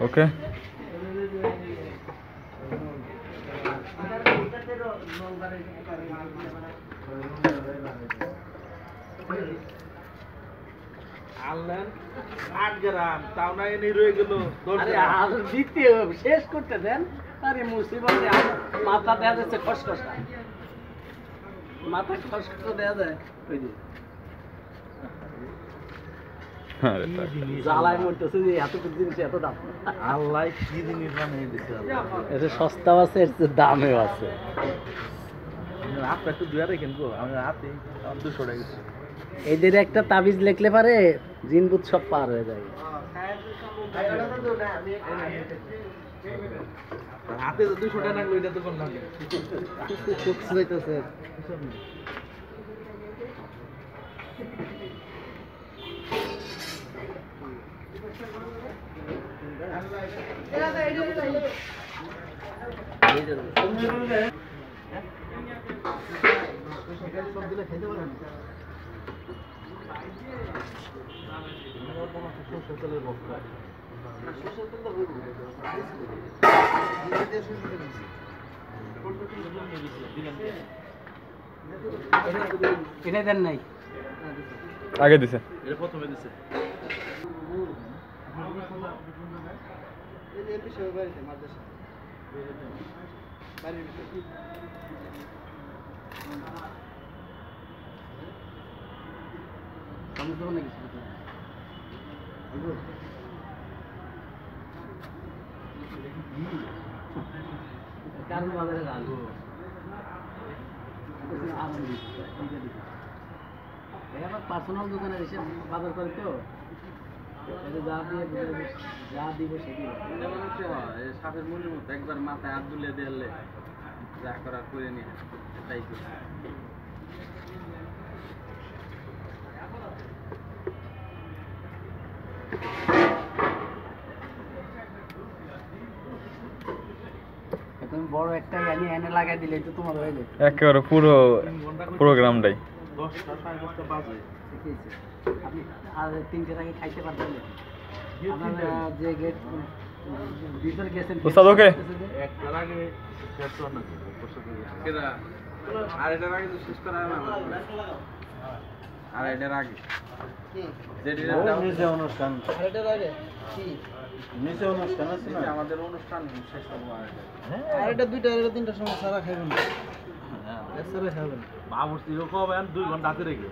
Okay. আনলেন 8 গ্রাম তাও না এনে রয়ে গেল 10 আরে গ্রাম আর দ্বিতীয় শেষ করতে দেন আরে মুসিবতে মাথা দেয়া যাচ্ছে খসখসা মাথা খসখসা দেয়া যায় ওই যে আরে থাক। জ্বালায় মরতেছে যে এত জিনিস এত দাম আল্লাহ কি জিনিস বানিয়ে দিছে এটা সস্তাও আছে এর চেয়ে দামেও আছে আপনি একটু দুয়া রেখেন গো আমি হাতে 200 টাকা গেছে এদের একটা তাবিজ লিখলে পারে জিনবুত সব পার হয়ে যায় হাতে তো 200 টাকা লাগলো এটা তো কোন লাগে খুব হইতেছে এটা দেন নাই আগে দিছে এটা প্রথমে দিছে কারণ বাজারে পার্সোনাল দোকানে এসে বাজার করে তো যা দিব সেটি সাপের মনের মতো একবার মাথায় হাত দুলে দিলে যা করার করে নিয়ে তাই করি তুমি বড় একটা এনে এনে লাগাই দিলে তো তোমার হয়ে যাবে একেবারে পুরো প্রোগ্রামটাই 10টা 10:30 বাজে ঠিক আছে আপনি আর 3টের আগে খাইতে পারবেন না আপনার যে গেট ভিতরে গেছেন ওস্তাদ ওকে একটার আগে শেষ কর না কেডা আর এটার আগে তো শেষ করা না আর এটার আগে নিচে অনুষ্ঠান আর এটার আগে কি নিচে অনুষ্ঠান আছে না আমাদের অনুষ্ঠান শেষ করব আর এটা 2টা আর 3টার সময় সারা খাইবেন না সারা খাবেন বাবুর্চি রকম 2 ঘন্টা হাতে রেখে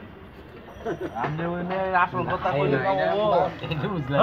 আপনি ওই আসল কথা কইলে এটা বুঝলাম